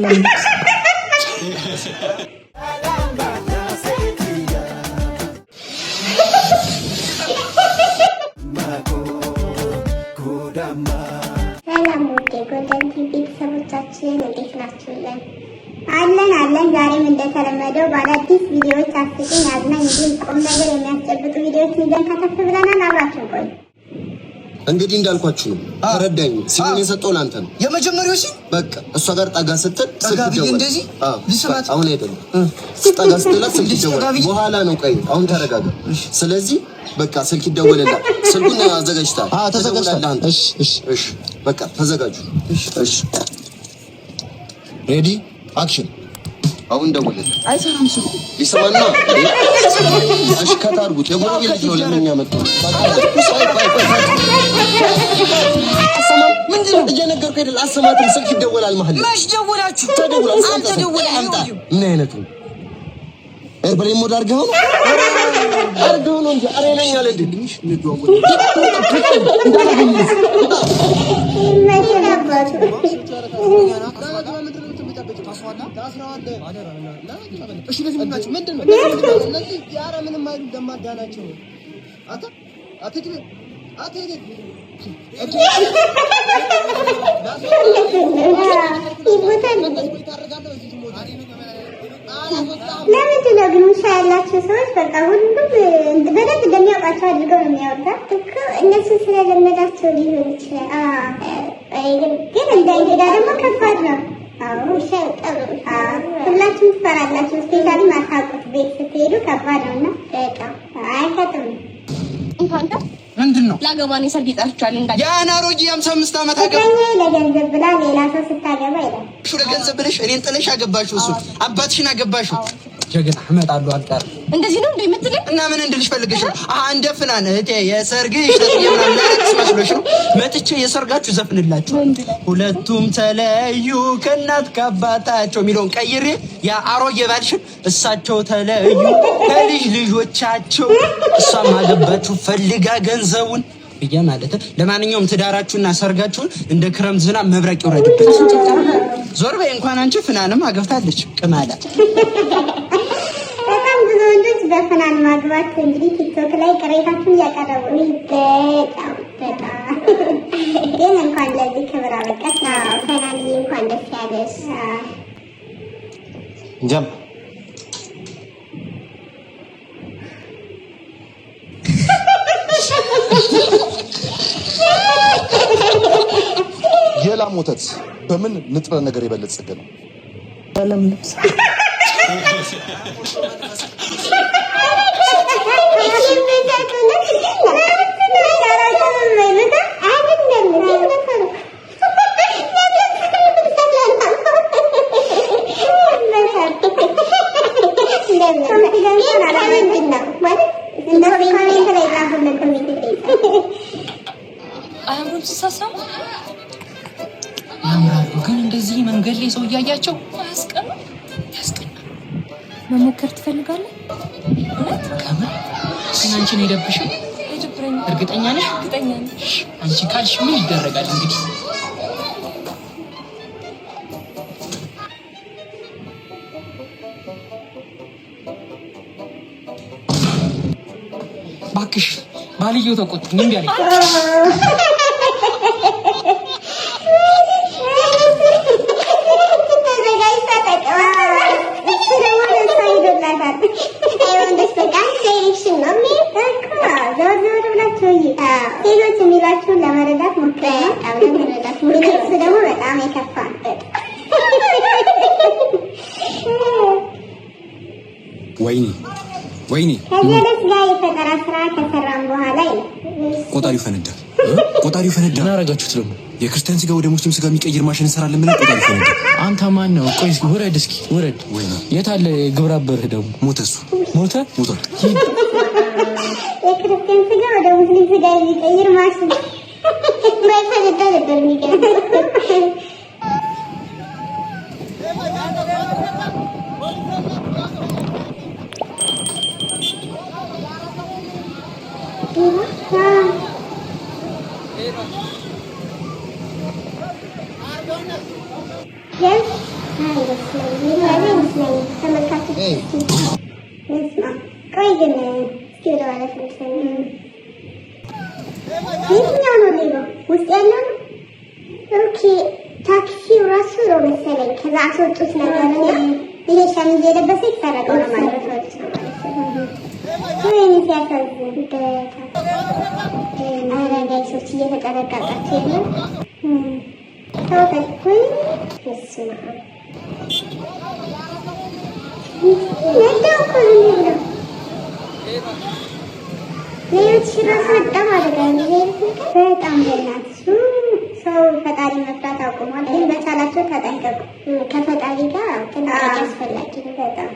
ሰላም ቤተሰቦቻችን እንዴት ናችሁልን? አለን ዛሬም እንደተለመደው በአዳዲስ ቪዲዮዎች አስቂኝ፣ አዝናኝ እንዲሁም ቁም ነገር የሚያስጨብጡ ቪዲዮዎች ይዘን ከተፍ ብለናል። አብራችሁ ቆዩ። እንግዲህ እንዳልኳችሁ ነው። ተረዳኝ። ሲሆን የሰጠው ላንተ ነው የመጀመሪያው ሲ በቃ እሷ ጋር ጠጋ ስትል ስልክ ደወለ። እንደዚህ ልስማት አሁን አይደለም ጠጋ ስትል ስልክ ደወለ። በኋላ ነው ቀይ። አሁን ተረጋጋ። ስለዚህ በቃ ስልክ ይደወልልሃል። ስልኩን አዘጋጅተሃል? ተዘጋጅተሃል? እሺ በቃ ተዘጋጁ። እሺ ሬዲ አክሽን። አሁን ደውልልህ። አይሰራም ስልኩ። ሊሰማና እሺ ከታርጉት የጎረቤት ልጅ ነው ለምን ያመጣው? አሰማም ምንድን ነው እየነገርኩህ አይደል? አሰማትም ስልክ ይደወላል ማለት ነው። ማሽ ደውላችሁ ተደውላል። አንተ ደውለህ አምጣ። ምን አይነት ነው? ኤርፕሌን ሞድ አድርገው ነው እንጂ አሬናኛ ለድልሽ ንደውል ለምንድን ነው ግን ውሻ ያላቸው ሰዎች በቃ ሁሉም በደንብ እንደሚያውቃቸው አድርገው ነው የሚያወጣት እኮ እነሱ ስለለመዳቸው ሊሆን ይችላል። ግን እንደ እንግዳ ደግሞ ከባድ ነው። ውሻ ሁላችሁም ትፈራላችሁ። ስፔሻሊ ማታውቁት ቤት ስትሄዱ ከባድ ነው እና በጣም አይከትም። ምንድን ነው ላገባን የሰርግ ይጠርቻል እንዳለ ያን አሮጌ 55 ዓመት አገባ ለገንዘብ ብላ ሌላ ሰው ስታገባ ይላል። ለገንዘብ ብለሽ እኔን ጥለሽ አገባሽው፣ እሱ አባትሽን አገባሽው። ጀግና እመጣለሁ አልቀር እንደዚህ ነው እንደምትለኝ እና ምን እንድልሽ ፈልገሽ ነው? አንደ ፍናን እህቴ የሰርግሽ ለምን መስሎሽ ነው? መጥቼ የሰርጋችሁ ዘፍንላችሁ ሁለቱም ተለዩ ከእናት ከአባታቸው የሚለውን ቀይሬ ያ አሮጌ ባልሽን እሳቸው ተለዩ ከልጅ ልጆቻቸው እሷም አገባችሁ ፈልጋ ገንዘቡን ብዬ ማለት። ለማንኛውም ትዳራችሁና ሰርጋችሁን እንደ ክረምት ዝናብ መብረቅ ይውረድበት። ዞር በይ። እንኳን አንቺ ፍናንም አገብታለች ቅማላ። በጣም ብዙ ወንዶች በፍናን ማግባት እንግዲህ ቲክቶክ ላይ ቅሬታችሁን እያቀረቡ ነው። በጣም ግን እንኳን ለዚህ ክብር አበቃሽ። ፍናንዬ እንኳን ደስ ያለሽ። ጀም የላም ወተት በምን ንጥረ ነገር የበለጸገ ነው? ባለም ልብስ ያምራሉ። ግን እንደዚህ መንገድ ላይ ሰው እያያቸው ያስቀናል። መሞከር ትፈልጋለህ? እውነት ከምን ግን አንቺን የደብሽው? እርግጠኛ ነሽ? እርግጠኛ ነሽ? አንቺ ካልሽ ምን ይደረጋል እንግዲህ። እባክሽ ባልየው ተቆጥኝ እንዴ አለኝ። ሴቶች የሚላችሁን ለመረዳት ሞክረው። እሱ ደግሞ በጣም የከፋ ወይኔ ከዚህ ደስ ጋር የፈጠራ ስራ ከሰራም በኋላ ቆጣሪው ፈነዳ። ምን አደረጋችሁት ደግሞ? የክርስቲያን ስጋ ወደ ሙስሊም ስጋ የሚቀይር ማሽን እንሰራለን ብለን ቆጣሪው ፈነዳ። አንተ ማን ነው? ቆይ እስኪ ውረድ። የት አለ ግብረ አበርህ ደግሞ? ሞተ። የክርስቲያን ስጋ ወደ ሙስሊም ስጋ የሚቀይር ማሽን ባይፈነዳ ነበር የሚገርም። ታክሲው ራሱ ነው መሰለኝ ከዛ አስወጡት ነገርና ይሄ ሸሚዝ የለበሰ ይሰረቀው ነው ማለት ነው። ወይኔ ሲያሳዝን አረጋይሶች እየተጠነቀቃችሁ የለም ተወከልኩኝ እሱማ ነዳው እኮ ነው ሌሎች ራሱ በጣም አደጋኝ በጣም በእናትህ ሰው ፈጣሪ መፍራት አቁሟል። ግን በቻላቸው ተጠንቀቁ። ከፈጣሪ ጋር ጥንቃቄ አስፈላጊ ነው በጣም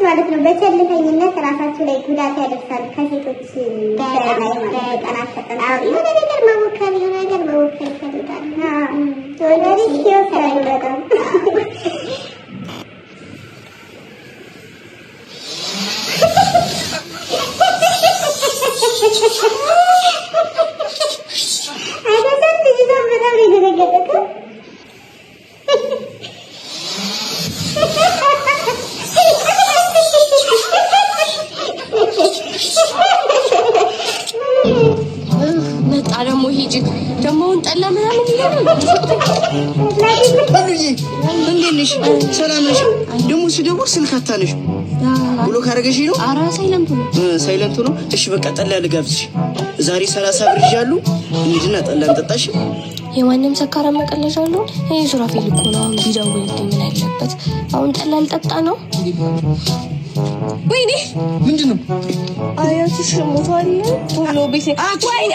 ማለት ነው። በቸልተኝነት ራሳቸው ላይ ጉዳት ያደርሳሉ። ከሴቶች በላይ የሆነ ነገር መሞከር ይፈልጋል። ተወዳጅ ሲወሰድ በጣም ስልክ አታነሽ ብሎ ካረገሽ ነው። አራ ሳይለንቱ ነው። እሺ በቃ ጠላ ልጋብዝሽ። ዛሬ 30 ብር ይዣለሁ። እንሂድና ጠላ እንጠጣሽ። የማንም ሰካራ መቀለጃ አለው። ይሄ ሱራፌል እኮ ነው። አሁን ቢደውልልኝ ምን አለበት? አሁን ጠላ ልጠጣ ነው። ወይኔ ምንድነው? አያትሽ ሞቷል። ቶሎ ቤት ወይኔ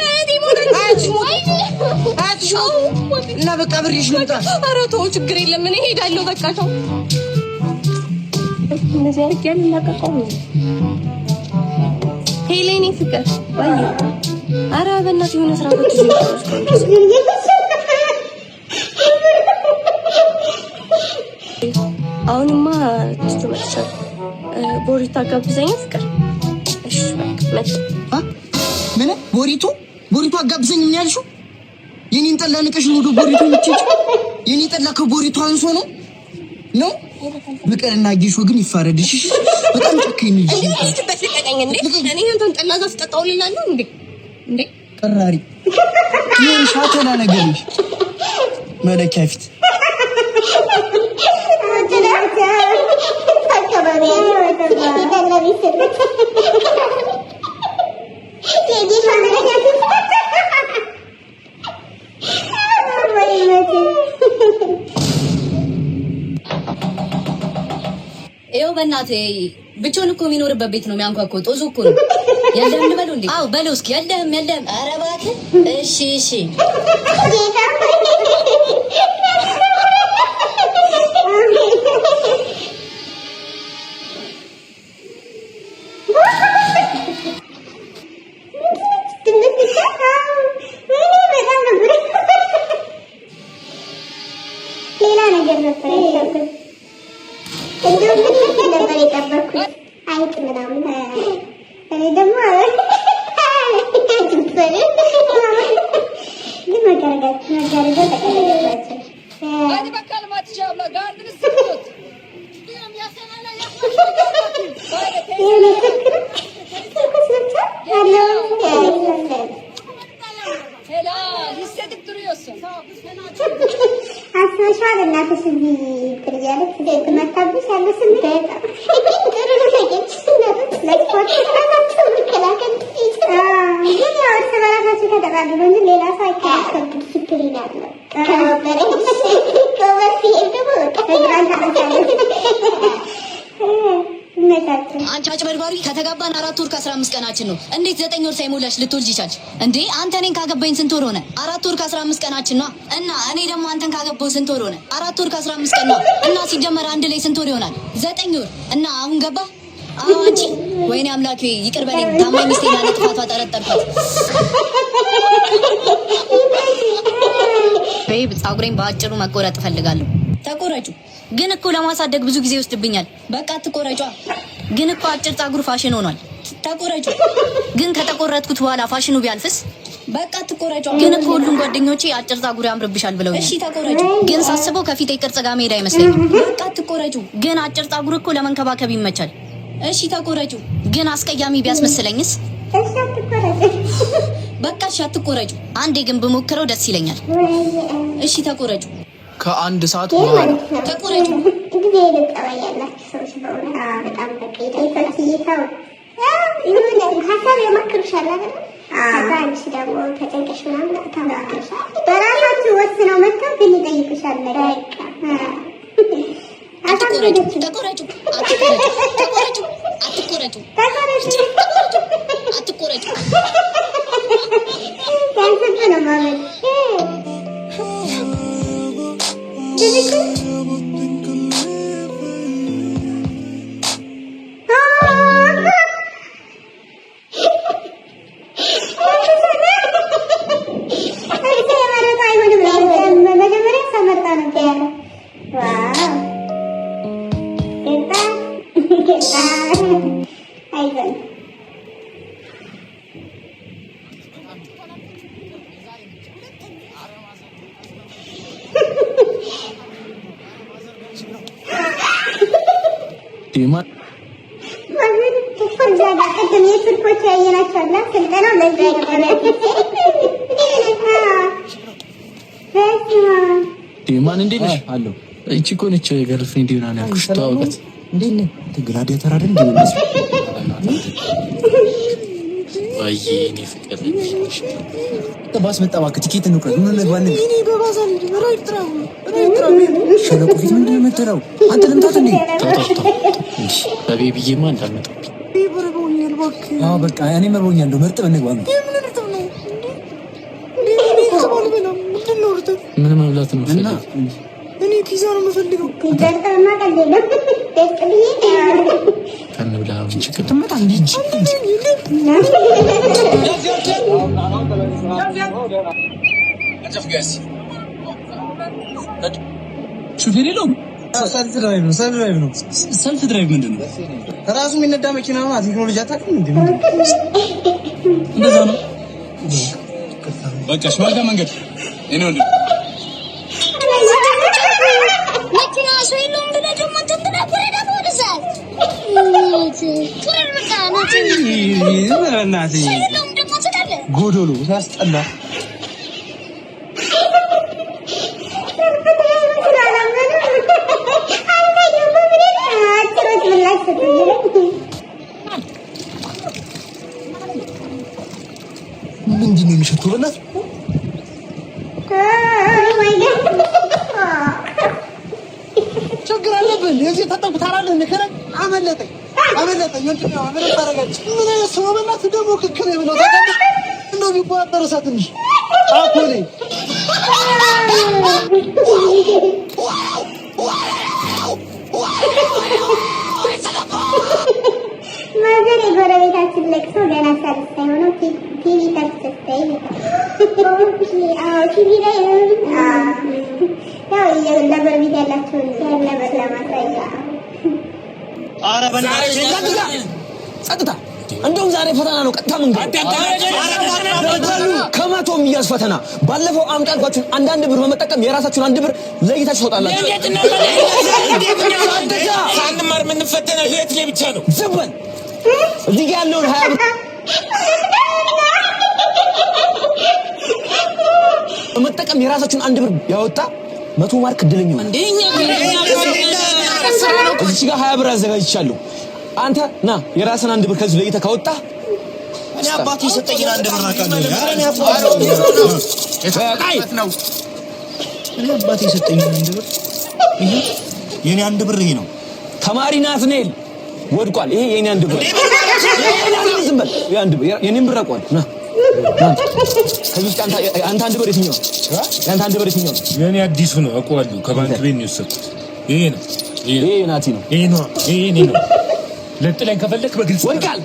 እና በቃ ብርሽ ልምጣ። ኧረ ተው ችግር የለም እኔ እሄዳለሁ። በቃ ተው እንደዚህ አድርጌ ያላቀቀው ሄሌኒ ፍቅር ወይ ኧረ በእናትህ የሆነ ስራ አሁንማ ትመጣለህ። ቦሪታ ጋብዘኝ ፍቅር። እሺ መጣ ምን ቦሪቱ አጋብዘኝ ምን ያልሽው? የኔን ጠላ ንቀሽ ነው ወደ ቦሪቱ የምትሄጂው? የኔ ጠላ ከቦሪቱ አንሶ ነው ፍቅርና ጌሾ ግን ይፋረድሽ። በጣም ጨካኝ ነሽ። እንዴ በትልቀቀኝ እንዴ እኔ አንተን ጠላ ጋር ስጠጣው ልላለሁ እንዴ ቀራሪ ምን ሻተና ነገር ነሽ መለኪያ ፊት ይኸው በእናትህ ብቻውን እኮ የሚኖርበት ቤት ነው የሚያንኳኳው። ጦዙ እኮ ነው። የለም ልበለው እንዴ? አዎ በለው እስኪ። የለም የለም። ኧረ እባክህ። እሺ እሺ። ሌላ ነገር ነበር ያሰብኩት። እንደውም ምን ነበር የጠበኩት? አይጥ ምናምን። እኔ ደግሞ ግን መጋረጃ ተቀመጠባቸው። አስበሽዋል? እናትሽ እዚህ እንትን እያለች ትመታብሽ ያለ ስሜት አይጣም። ጥሩ ነገች ለስፖርት ራሳቸው መከላከል ግን ያው እርስ በራሳቸው ተጠቃሉ እንጂ ሌላ ሰው አይከላከልም። ዲሲፕሊን አለው። ጎበዝ ሲሄድ ደግሞ እግሯን ታነሳለች። አንቺ አጭበርባሪ! ከተጋባን 4 ወር ከ15 ቀናችን ነው። እንዴት 9 ወር ሳይሞላሽ ልትወልጂ ቻልሽ እንዴ? አንተ እኔን ካገባኝ ስንት ወር ሆነ? 4 ወር ከ15 ቀናችን ነው። እና እኔ ደግሞ አንተን ካገባው ስንት ወር ሆነ? 4 ወር ከ15 ቀን ነው። እና ሲጀመር አንድ ላይ ስንት ወር ይሆናል? 9 ወር። እና አሁን ገባ? አዎ አንቺ። ወይኔ አምላኬ ይቅር በለኝ። ታማኝ ሚስቴን ያለ ጥፋቷ ጠረጠርኳት። ቤብ ፀጉሬን በአጭሩ መቆረጥ እፈልጋለሁ። ተቆረጩ። ግን እኮ ለማሳደግ ብዙ ጊዜ ይወስድብኛል። በቃ ትቆረጯ። ግን እኮ አጭር ፀጉር ፋሽን ሆኗል። ተቆረጩ። ግን ከተቆረጥኩት በኋላ ፋሽኑ ቢያልፍስ? በቃ ትቆረጯ። ግን እኮ ሁሉም ጓደኞቼ አጭር ፀጉር ያምርብሻል ብለውኛል። እሺ ተቆረጩ። ግን ሳስበው ከፊቴ ቅርጽ ጋር መሄድ አይመስለኝም። በቃ ትቆረጩ። ግን አጭር ፀጉር እኮ ለመንከባከብ ይመቻል። እሺ ተቆረጩ። ግን አስቀያሚ ቢያስመስለኝስ? በቃ እሺ አትቆረጩ። አንዴ ግን ብሞክረው ደስ ይለኛል። እሺ ተቆረጩ። ከአንድ ሰዓት በኋላ ተቆረጩ። ጊዜ ልጠባ ያላችሁ ሰዎች በእውነት በጣም በቃ ይተው ይሁን ሀሳብ ያማክሩሻል አይደል? ከዛ አንቺ ደግሞ ተጨንቀሽ ምናምን ታማክሩሻል። በራሳችሁ ወስነው መጥተው ግን ይጠይቁሻል። በቃ አትቆረጩ። ተቆረጩ። አትቆረጩ። አትቆረጩ። አትቆረጩ። ያንስብ ነው ማለት መጀመሪያ ሰመጣ ነበር። አይዘን ዲማ ዲማን እንዴት ነሽ? አለው እቺ እኮ ነች ገርልፍሬንድ ይሆናል ያልኩሽ። ተዋወቃት። እንዴት ነህ? ግላዲያተር አይደል እንዴ? ወይኔ ፍቅር ባስ መጣ። እባክህ ቲኬት እንቁረጥ። ምን ለጓን እኔ በባሳ ሸለቆ ፊት ምንድን ነው የምትለው? አንተ ልምታት እንዴ? እሺ በቤቢዬማ እንዳልመጣብኝ። አዎ በቃ እኔ መርቦኛል። እንደው መርጥ በነግባ ነው። ምን መብላት ነው? እኔ ፒዛ ነው የምፈልገው። ከንብላ ምን ችግር ትመጣ እንዴ? ሹፌር የለውም። ሰልፍ ድራይቭ ነው። ሰልፍ ድራይቭ ምንድን ነው? ራሱ የሚነዳ መኪና ነው። ቴክኖሎጂ አታውቅም እንዴ? እንደዛ ነው። በቃ ሽማጋ መንገድ እኔ ወንድ መኪና ሰው የለውም ብለህ ደግሞ ተንተናኩረ ደግሞ ወደዛ ጎዶሎ ሲያስጠላ ሱብነት ችግር አለብን። የዚህ ተጠቁት አራለ ነከረ አመለጠኝ ወንድሜ አመለጠ ታረጋች ምን ሱብነት ደግሞ ክክለ ብለው ታቀም እንደው ቢቋጠር ሳትንሽ አቆሌ ማዘር የጎረቤታችን ለቅሶ ገና ሳልስ ሳይሆነው ቲቪ ተከታታይ ቲቪ ላይ ያው ለጎረቤት ያላቸውን ነገር ለማሳያ። ኧረ በእናትህ ጸጥታ! እንደውም ዛሬ ፈተና ነው። ቀጥታ ምን ከመቶ የሚያዝ ፈተና። ባለፈው አምጣ ያልኳችሁን አንዳንድ ብር በመጠቀም የራሳችሁን አንድ ብር ለይታችሁ ታወጣላችሁ። ሳንማር የምንፈተነው ህይወት ላይ ብቻ ነው። ዝም በል። እዚህ ጋር ያለውን 20 ብር በመጠቀም የራሳችሁን አንድ ብር ያወጣ 100 ማርክ እድለኛ ነው። እዚህ ጋር 20 ብር አዘጋጅቻለሁ። አንተ ና የራስን አንድ ብር ከዚህ ለይተህ ካወጣ እኔ አባቴ የሰጠኝን አንድ ብር አካባቢ እኔ አባቴ የሰጠኝን አንድ ብር ይሄ የኔ አንድ ብር ይሄ ነው። ተማሪ ናትኔል ወድቋል። ይሄ የኔ አንድ ብር ዝም በል። የአንድ ብር የኔን ብር አቋል ና ከዚህ አንተ አንድ ብር የትኛው ያንተ አንድ ብር የትኛው? የኔ አዲሱ ነው አቋሉ ከባንክ ቤት ነው የወሰድኩት። ይሄ ነው ይሄ ናቲ ነው ይሄ ነው ይሄ ነው። ለጥለን ከፈለክ በግልጽ ወድቃል።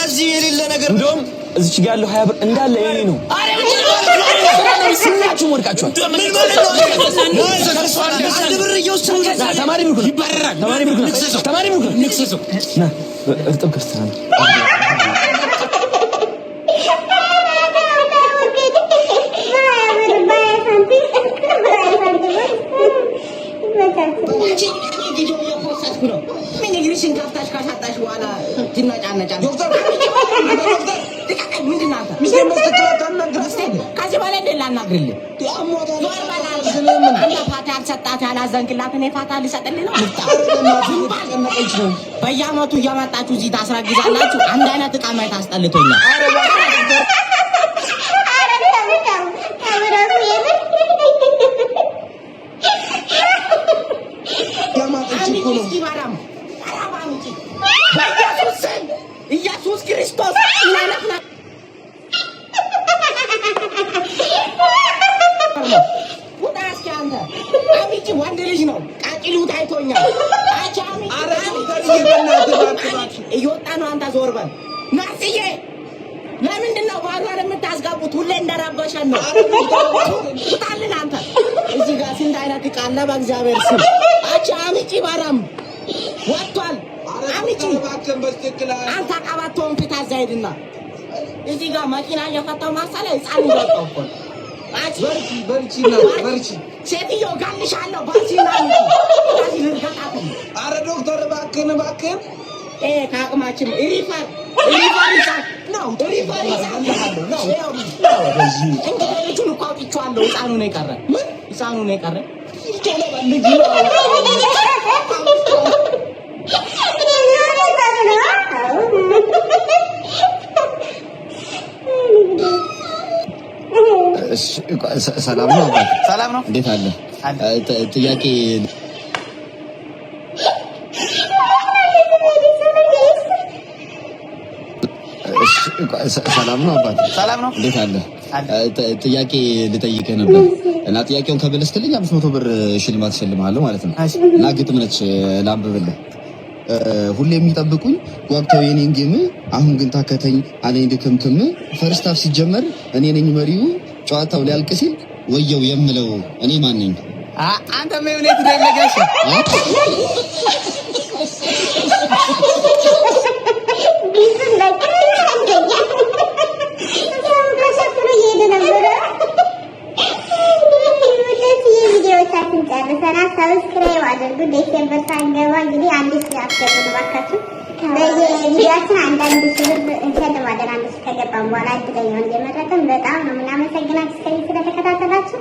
እዚህ የሌለ ነገር እንደውም እዚች ጋር ያለው 20 ብር እንዳለ የኔ ነው። ሁላችሁም ወድቃችኋል። አንድ ብር እየወሰድኩ ተማሪ ብር ይባረራል። ተማሪ ብር ንክሰሰው ና እርጥብ ክርስቲያን ምን እንግሊዝን ከፍታሽ ካሳጣሽ በኋላ ትናጫነጫለሽ። ዶክተር ምንድን ነው አንተ? ከዚህ በኋላ እንዴት ላናግርልህ? አንተ ፋታ ያልሰጣት ያላዘንክላት እኔ ፋታ ልሰጥልህ ነው? በየዓመቱ እያመጣችሁ እዚህ ታስረግዛላችሁ። አንድ አይነት ዕቃ ማየት አስጠልቶኛል። ኢየሱስ ክርስቶስ ወንድ ልጅ ነው። ቃጭሉ ታይቶኛል። እየወጣ ነው። አንተ ዞር በል ናስዬ። ለምንድን ነው ባሏን የምታስገቡት? ሁሌ እንደረበሸን ነው። ውጣልን አንተ። እዚህ ጋር ስንት አይነት ዕቃ አለ በእግዚአብሔር ስም። አምጪ ባራም ወጥቷል። አምጪ አንተ ቀበቶውን ፊት አዛይድና እዚህ ጋር መኪና እየፈታው ማሳለ ህፃን ይወጣው እኮ በርቺ ሴትዮ ጋልሻለሁ። ባሲና ባሲ ልርጋጣት። አረ ዶክተር እባክህን ከአቅማችን ሪፈር ነው። እንግዲህ ልጁን እኮ አውጥቼዋለሁ። ህፃኑ ነው የቀረ። ምን ህፃኑ ነው የቀረ? ሰላም ነው አባቴ? ሰላም ነው። እንዴት አለ? ጥያቄ ሰላም ነው አባቴ? ሰላም ነው። እንዴት አለ? ጥያቄ ልጠይቅህ ነበር እና ጥያቄውን ከመለስክልኝ 500 ብር ሽልማት እሸልምሃለሁ ማለት ነው። እና ግጥም ነች ላንብብልህ። ሁሌ የሚጠብቁኝ ጓግተው የኔን ጌም አሁን ግን ታከተኝ አለኝ ድክምክም። ፈርስት ሃፍ ሲጀመር እኔ ነኝ መሪው ጨዋታው ሊያልቅ ሲል ወየው የምለው እኔ ማን ነኝ? አንተ ምን ትደለጋሽ? ሰብስክራይብ አድርጉ። ዲሴምበር ሳንገባ እንግዲህ 1000 አስገቡ ባካችሁ። በየቪዲዮአችን አንዳንድ ሺህ ብር እንሸልማለን። 1000 ከገባን በኋላ እድለኛውን እየመረጥን በጣም ነው የምናመሰግናችሁ ስለተከታተላችሁ።